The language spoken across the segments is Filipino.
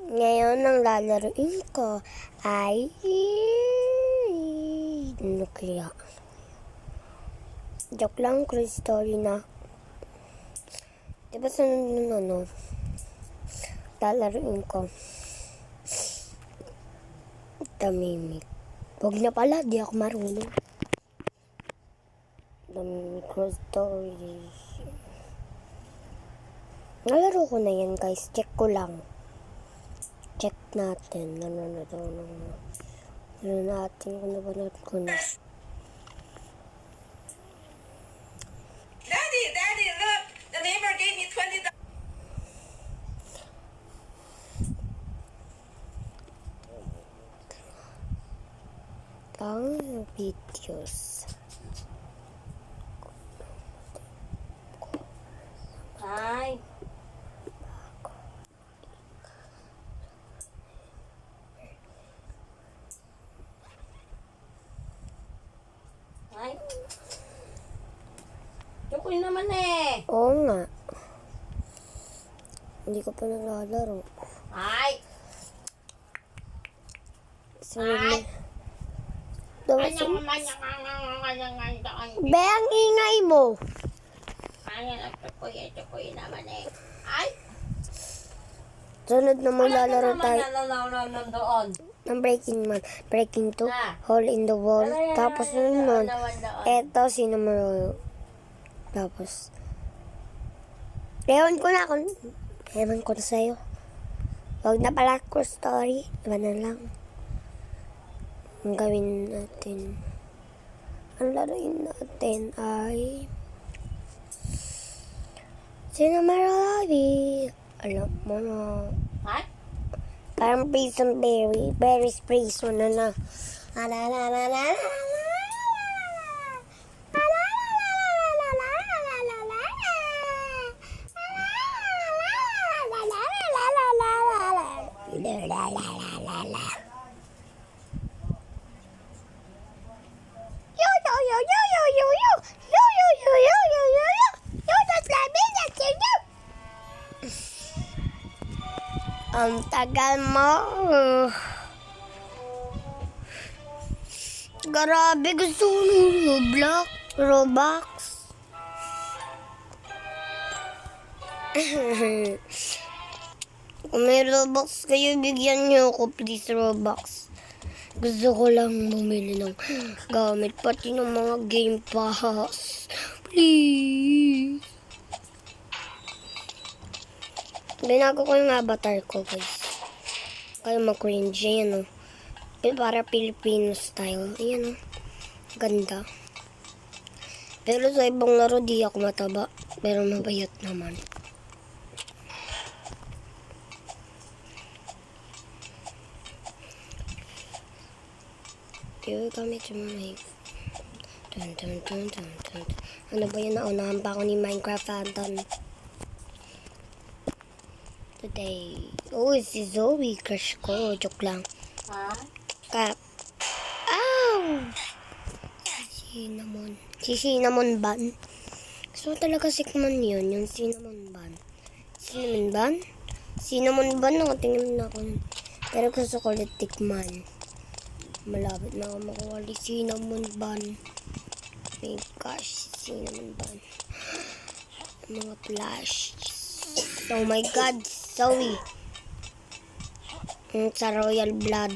Ngayon ang lalaruin ko ay nuklear. Joke lang, crazy story na. Diba sunod nun lalaruin ko? Tamimik. Huwag na pala, di ako marunong. Tamimik crazy story. Nalaro ko na yan guys, check ko lang. Check natin. Ano natin kung napanood ko na. Daddy, look! The neighbor gave me $20. Ang videos. Hi. Hi. Chokoy naman eh. Oo nga. Hindi ko pa naglalaro. Hi. Sunod Hi. na. Be, ang ingay mo. Chokoy naman eh. Hi. Sunod na maglalaro tayo Doon. ng Breaking Man. Breaking 2, Ah. Hole in the Wall. Tapos nun, Doon. eto, Cinnamon. Tapos, ewan ko na sa'yo. Huwag na pala ko story. Iba na lang. Ang gawin natin. Ang laruin natin ay Cinnamon. Alam mo na. Hi. Parang prison berry. Berries prison na. Ang tagal mo. Grabe, gusto ko ng Robux. Kung may Robux kayo, bigyan niyo ako, please, Robux. Gusto ko lang bumili ng gamit, pati ng mga game pass. Please. Binago ko yung avatar ko, guys. Kaya mag-cringe. Ayan, o. Para Filipino style. Ayan, o. Ganda. Pero sa ibang laro, di ako mataba. Pero mabayat naman. Here kami to my... Ano ba yun? Naunahan pa ako ni Minecraft Phantom. Today. Oh, si Zoe. Crush ko. Joke lang. Ha? Kap. Ow! Cinnamon. Si Cinnamon Bun. So talaga sikman yun. Yung Cinnamon Bun. Cinnamon Bun? Cinnamon Bun. Nakatingin na ako. Pero gusto ko ulit tikman. Malapit na ako makuha ni Cinnamon Bun. My gosh. Cinnamon Bun. Mga flash. Oh my God. Zoe. Sa Royal Blood.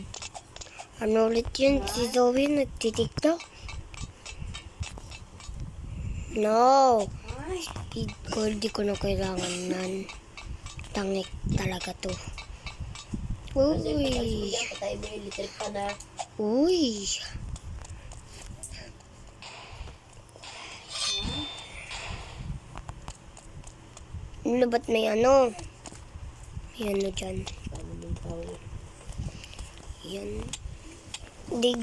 Ano ulit yun? Si Zoe nagtitiktok? No. Speed gold. Di ko na kailangan nan. Tangik talaga to. Uy. Uy. Ano ba't may ano? May ano dyan. Yan. Dig.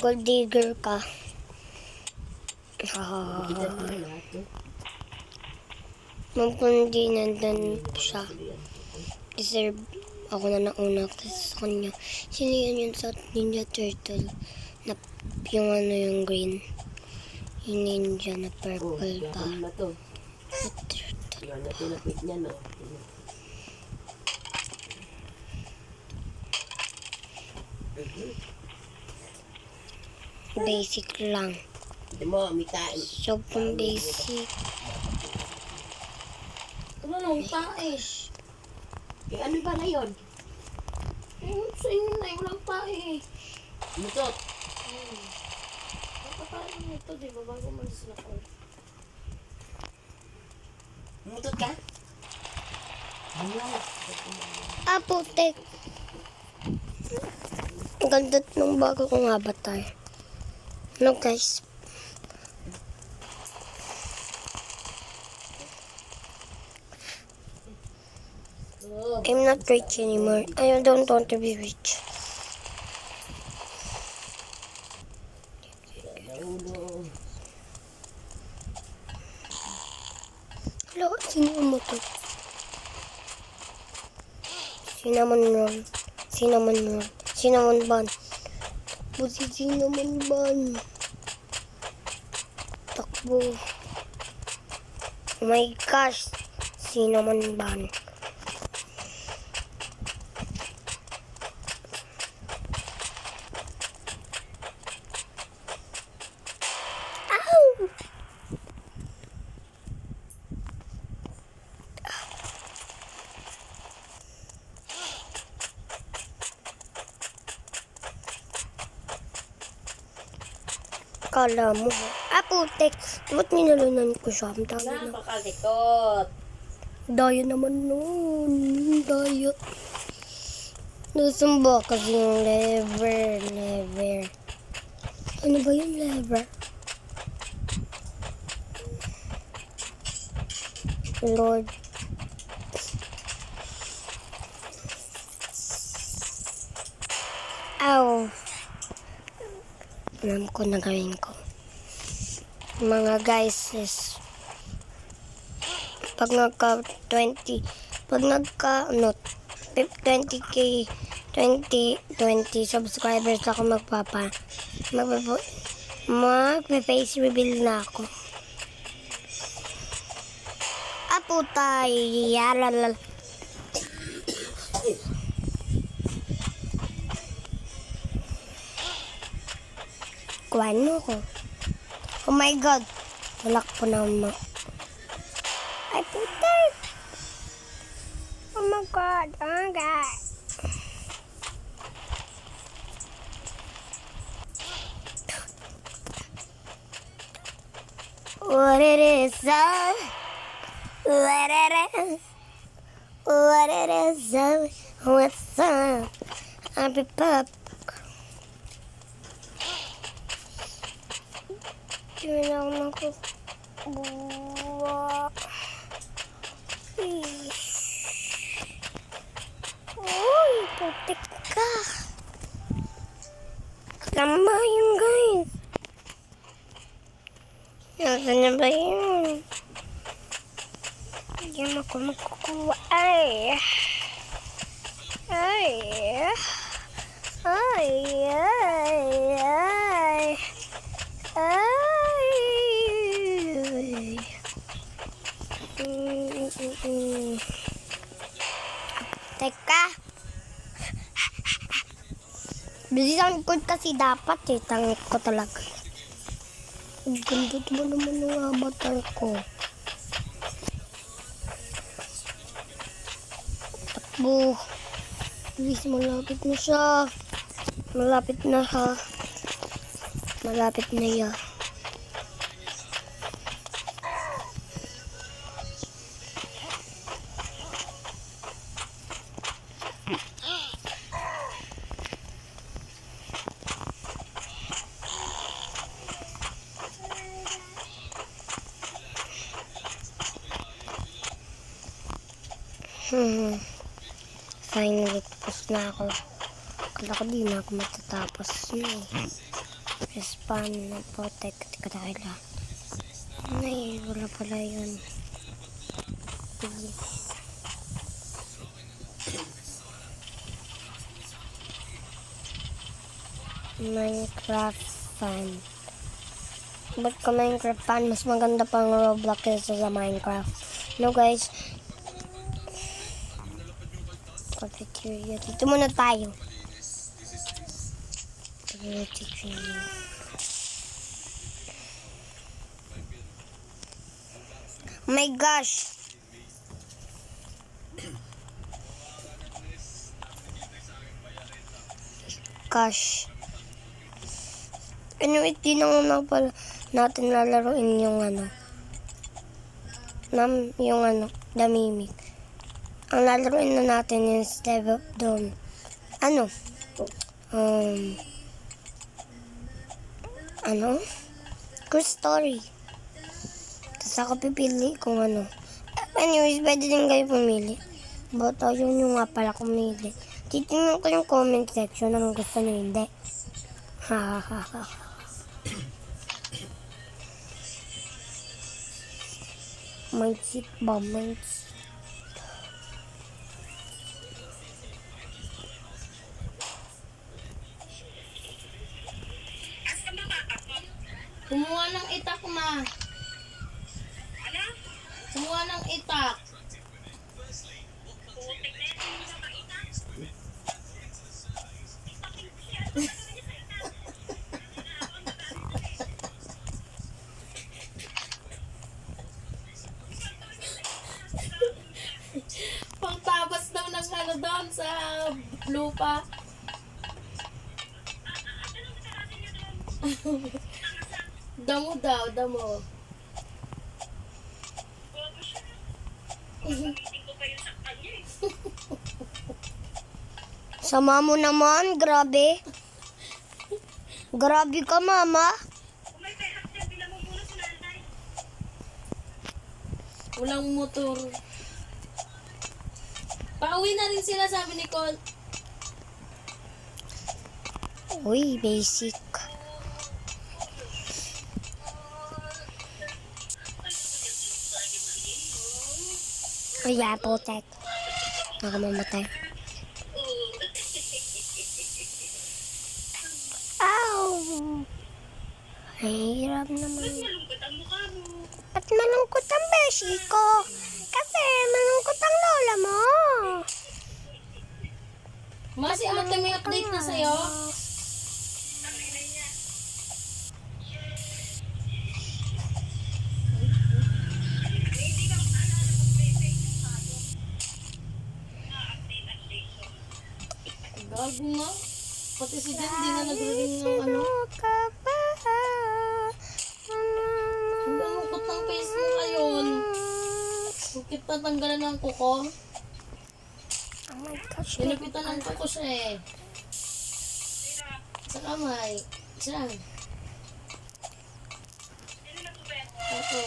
Gold digger ka. Magkundi nandun siya. Deserve ako na nauna kasi sa kanya. Sino yun sa Ninja Turtle? Na, yung ano yung green. Yung ninja na purple pa. Yan na tinapit niya, no? Basic lang. Hindi mo, mitain. Sobrang basic. Ano nung tae? Eh, ano ba na yun? Sa inyo na yung lang tae. Mutot. Nakatayo mo ito, di ba? Bago man sila ko. Mutot ka? Ano? Putik. Ang ganda nung bago kong avatar. No, guys. Oh. I'm not rich anymore. I don't want to be rich. Ulo. Hello, sino mo to? Cinnamon roll. Cinnamon roll. Cinnamon bun. Busi cinnamon bun. Takbo. Oh my gosh. Cinnamon bun. Ow! Kala mo. Putik. Ba't ninalunan ko siya? Ang dami na. Napakalikot. Daya naman nun. Daya. Nasumba kasi yung lever. Ano ba yung lever? Lord. Ow. Alam ko na gawin ko. Mga guys is pag nagka 20 20k 20 subscribers ako magpe-face reveal na ako. Putay, yalalal. Kuhaan mo ko. Oh my God. Walak po naman. Ay, putay. Oh my God. Oh my God. What it is, what it is, what's up, I'll be pop. Hindi na ako nakukuha. Uy, putik ka. Tama yun, guys. Nasaan na ba yun? Hindi mo ako makukuha. Ay. Teka. Bilisan ko kasi dapat tangit ko talaga. Ang ganda naman ng avatar ko. Takbo. Bilis, malapit na siya. Malapit na siya. Finally, tapos na ako. Kala ko di na ako matatapos na eh. Respawn na protect. Teka na kailan. Ay, wala pala yun. Please. Minecraft fan. Ba't ka Minecraft fan? Mas maganda pang Roblox kaysa sa Minecraft. No guys. Cafeteria. Dito muna tayo. Oh my gosh. Gosh. Anyway, di na muna pala natin lalaroin yung The Mimic. Ang lalaroin na natin yung Step of Dawn. Ghost Story. Tapos ako pipili kung ano. Anyways, pwede din kayo pumili. But yun yung nga pala pumili. Titingnan ko yung comment section ng gusto nyo hindi. Ha ha ha ha. Mindset ba? Mindset. Kumuha ng itak, ma. Ano? Kumuha ng itak. Pangtabas daw ng doon sa lupa. Damo daw, damo. Sama mo naman, grabe. Grabe ka, mama. Walang motor. Pauwi na rin sila, sabi ni Cole. Uy, basic. Kaya po, tek. Nakamamatay. Ow! Ay, hirap naman. Ba't malungkot ang beshi ko? Kasi malungkot ang lola mo. Masi, ate, may update na sa'yo? Gago nga. Pati si Jen, di na nag-ring ng ano. Ang damukot ng face mo ngayon. Bakit tatanggalan ng kuko? Oh my gosh. Pinapitan ng kuko siya eh. Sa kamay. Siya. Ito.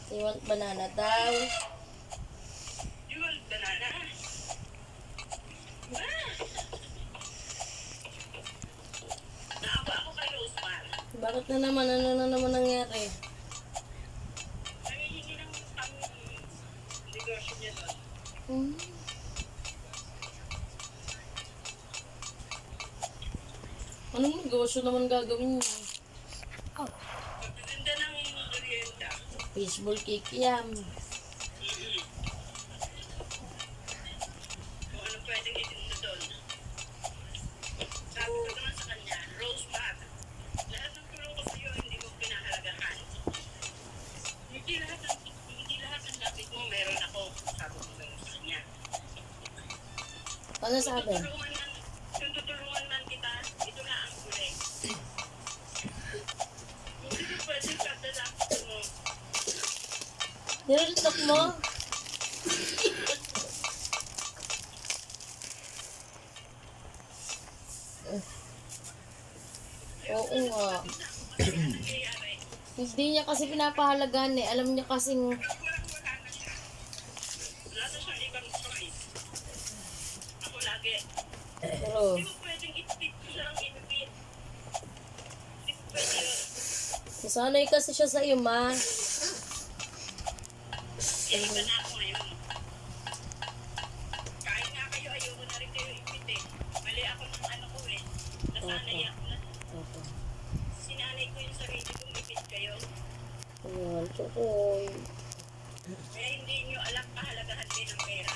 You want banana daw? You want banana? Naawa ako kay Rosemar. Bakit na naman? Ano na naman nangyari? Nangihingi ng negosyo niya doon. Hmm. Anong negosyo naman gagawin niya? Pagtitinda ng merienda. Fishball cake yan. Kung ano pwedeng itinda doon. Sabi ko naman sa kanya, Rosemar, lahat ng tulong ko sa'yo hindi ko pinahalagahan. Hindi lahat ng lapit mo meron ako. Sabi ko naman sa kanya. Ano sabi? Kung tutulungan man kita, ito na ang huli. Hindi ko pwedeng kadalakan mo. Niluntok mo? Oo nga. Hindi niya kasi pinapahalagaan eh. Alam niya kasing Wala na siyang ibang choice. Ako lagi. pero Hindi mo pwedeng i-stick ko siya ang inubit. Hindi ko pwede yun. nasanay kasi siya sa iyo, ma. Eh, iba na ako ngayon. Kain nga kayo, ayoko na rin kayo ibit eh. Mali ako ng ano ko eh. Nasanay ako na. Opo. Tukoy. Kaya hindi nyo alam kahalagahan din ng pera.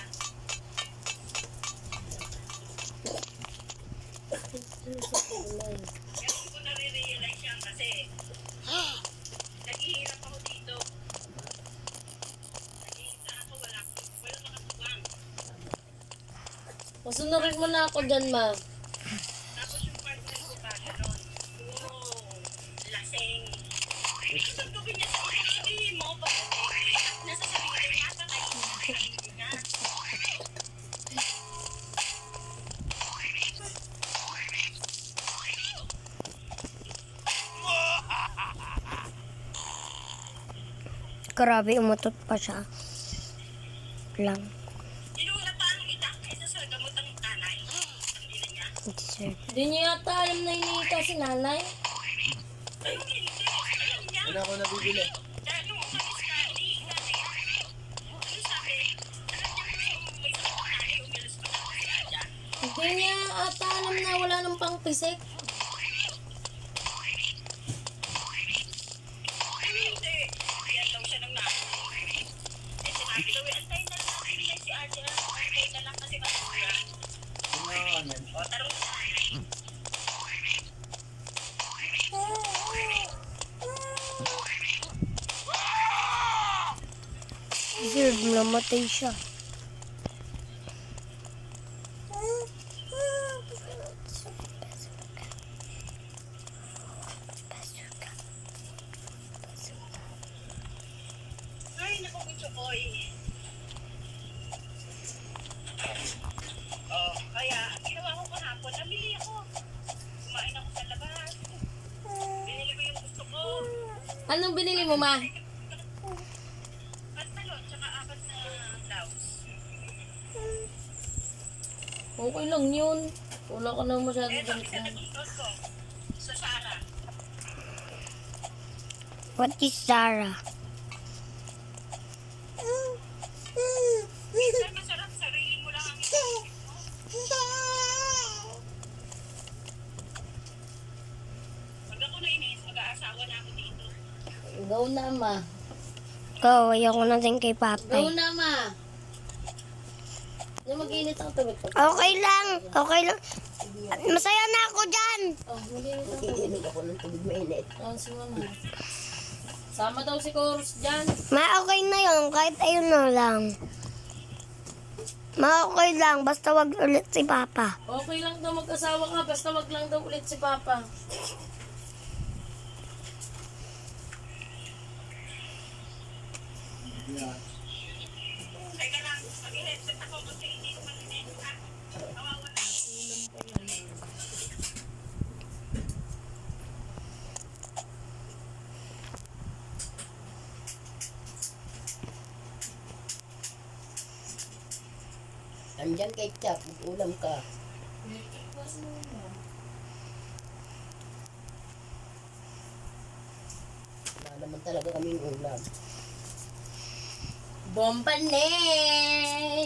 Kaya ko nare-realize yan kasi naghihirap ako dito. Nag-iisa ako, wala nakatuwang. Masunurin mo na ako dyan, ma. Tapos yung partner ko pa, gano'n. Oo, laseng. Ito gawin niya sa sabihin mo, pag nasa sarili niya, kakainin sa sarili niya. Grabe, umutot pa siya. Lang. Inuna pa ang itak kaysa sa gamot ang tanay. Ang ina niya. Hindi, sir. Hindi niya yata alam na iniita si nanay. Ay, hindi. Alam niya. Ano ako nabibili? Dahil nung umalis ka, iniingat niya. Ano sabi? Alam niya kung may sakit na nanay, umilis pa na si Aja. Hindi niya ata alam na wala nang pangpisik. Hindi. Yan daw siya ng nanay. Eh, sinabi daw, antayin na lang natin yan si Aja. Antayin na lang kasi masura. Ano? O, tarong sa nanay. Sir, namatay siya. Ay, naku, Gucho Boy. Oh, kaya, ang ginawa ko kahapon, namili ako. Kumain ako sa labas. Binili ko yung gusto ko. Anong binili mo, ma? Pantalon, tsaka 4 na blouse. Okay lang yun. Wala ka na masyado Eto, damit isa na na. gusto ko. Sa Sara. What is Sarah? Minsan masarap, sarili mo lang ang isip mo. Pag ako nainis, mag-aasawa na ako dito. Go na, ma. Go, ayoko na din kay Go Papay. na, ma. Yung mag-init ang tubig ko. Okay lang, okay lang. Masaya na ako dyan. Oh, mag-init ang tubig. ako ng tubig mainit. Oh, si mama. Sama daw si Chorus dyan. Ma, okay na yun, kahit ayun na lang. Ma, okay lang, basta wag ulit si Papa. Okay lang daw mag-asawa ka, basta wag lang daw ulit si Papa. Teka lang, mag-headset ako kasi hindi ko marinig. Ha? Kawawa na. Andyan kay Chap, ulam ka. Wala naman talaga kaming ulam. Bombanay!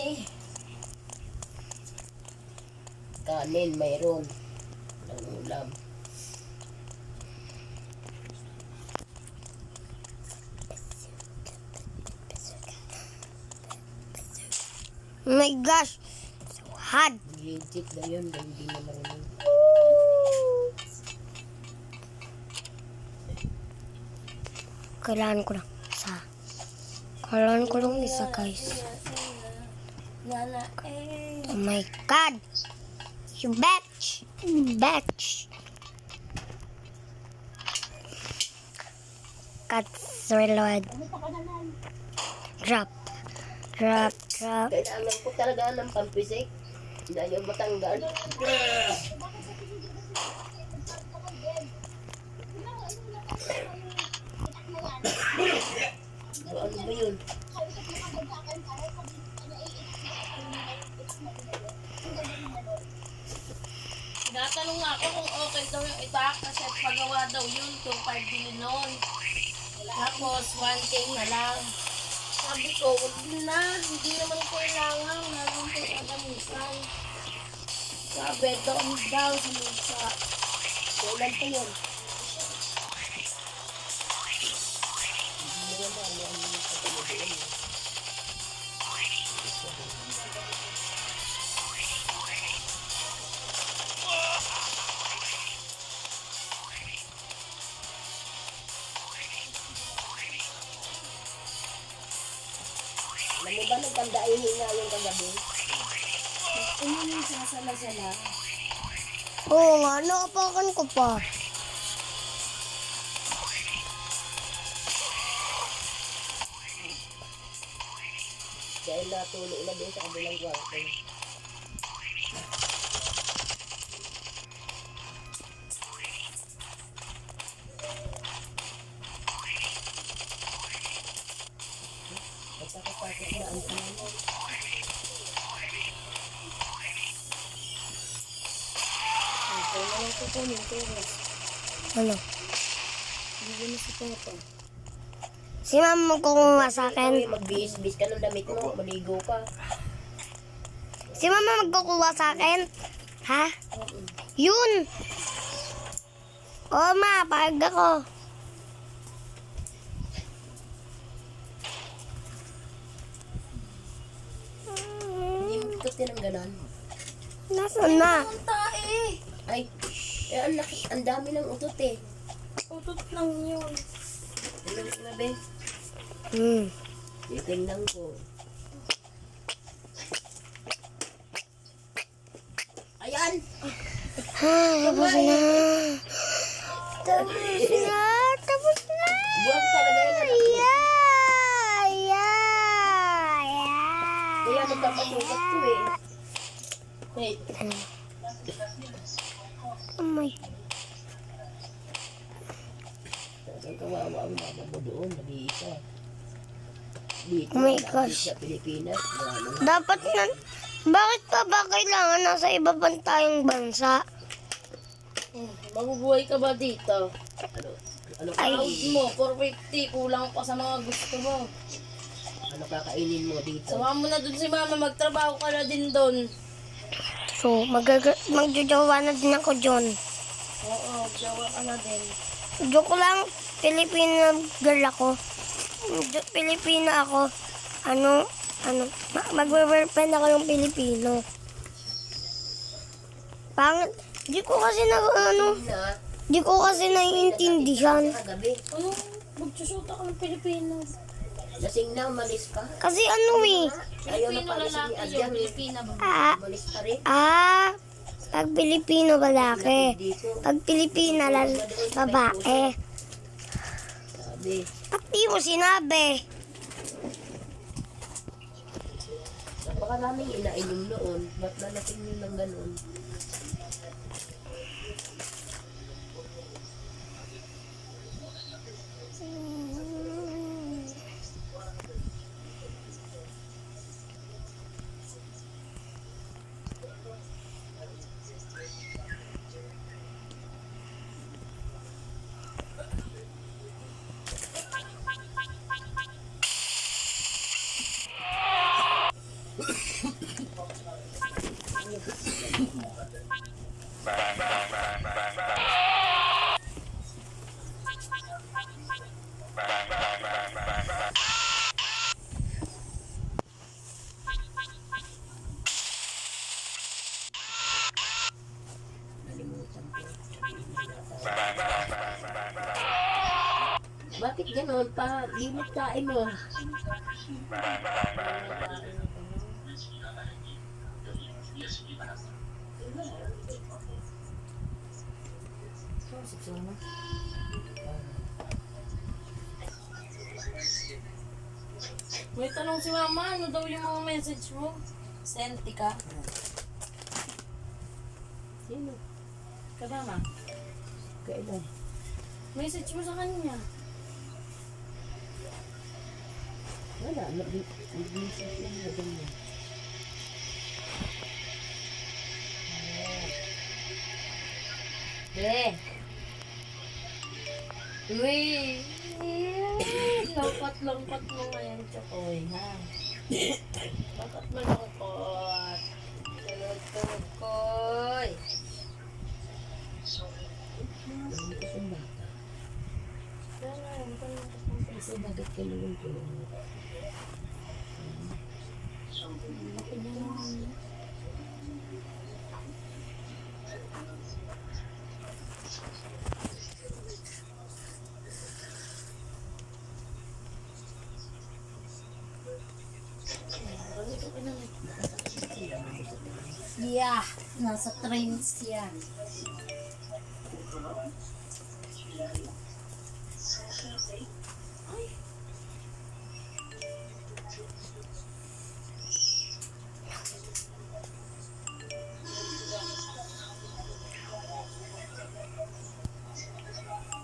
Kanin, mayroon. Walang ulam. Oh my gosh, so hot. Legit na yun, hindi na marunong. Kailangan ko lang isa. Kailangan ko lang isa, guys. Nana, eh. Oh my God. You bitch. You bitch. Cuts reload. Drop. Drop, drop. Kailangan ko talaga ng pampisik. Na yung matanggal. Ano ba yun? Tinatanong nga ako kung okay daw yung itak kasi pagawa daw yun, 2.5 bilhin nun. Tapos 1K na lang. Sabi ko, wag na, hindi naman kailangan, naroon ko agamitan. Sabi, doon daw sa misa. Kailan pa yun? Hindi naman. Maganda ay hinga yung kagabi. Ano yung sasala-sala? Oo nga, nakapakan ko pa. Dahil natulog na din sa kabilang kwarto. Pagkakapasok na ang tanong. Ito na lang kukunin ko. Ano? Hindi na si Papa. Si mama magkukuha sa akin. Magbihis-bis ka ng damit mo, maligo ka. Si mama magkukuha sa akin. Ha? Yun! Oo ma, pag ako. Hindi mo ikot ka ng ganon. Nasaan na? Ang tae! Ay, ang dami ng utot eh. Utot lang yun. Tingnan ko na, be. Titingnan ko. Ayan! Tapos na. Tapos na. Tapos na. Buwag talaga yung anak mo. Yeah! Yeah! Kaya magpapasukat ko eh. Wait. Oh my. Ang kawawa ang mama mo doon, nag-iisa. Dito, Oh my dati gosh. sa Pilipinas, wala naman. Dapat na. Bakit pa ba kailangan nasa iba pa tayong bansa? Mabubuhay ka ba dito? Ano, Ay. Out mo, 450. Kulang pa sa mga gusto mo. ano kakainin mo dito? Sama mo na dun si mama. Magtrabaho ka na din dun. So, magjojowa na din ako dyan. Oo, jawa ka na din. Joke lang, Filipina girl ako. Pilipina ako. Magwe-girlfriend ako ng Pilipino. Pangit. Di ko kasi di ko kasi naiintindihan. Kagabi, Ano? Magsusuot ako ng Pilipinas. lasing na, umalis ka. Kasi ano eh. Ayaw na Pilipino pala si lalaki yun. Adjang eh. Pilipina ba? Umalis pa rin. Pag Pilipino lalaki. Dito, Pag Pilipina babae. sabi. Ba't di mo sinabi? Napakaraming inainom noon. Ba't nalasing yun ng ganun? Bakit gano'n pa? Limot tayo mo. May tanong si mama, ano daw yung mga message mo? Senti ka? Sino? Kadama? Kailan? Message mo sa kanya. Wala. Nag-message lang na ganyan. Uy! Lungkot mo ngayon, Chokoy, ha? Bakit malungkot? Tukoy! Hindi ko siyang bata. Kasi bakit ka nalungkot? siya. Nasa train siya. Ay.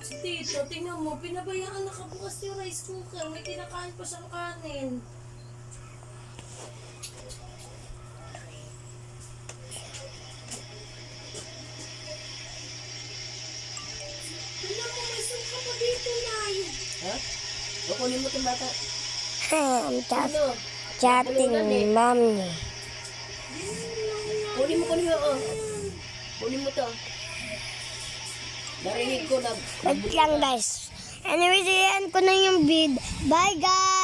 Si Tito, tingnan mo, pinabayaan nakabukas yung rice cooker. May kinakain pa siyang kanin. Tingnan mo, may suka pa dito, Nay. Ha? O, kunin mo itong bata. I'm just Ano? chatting mommy. Kunin mo, oh. Kunin mo to. Narinig ko na. Wait lang guys. Anyway, siyan ko na yung vid. Bye guys!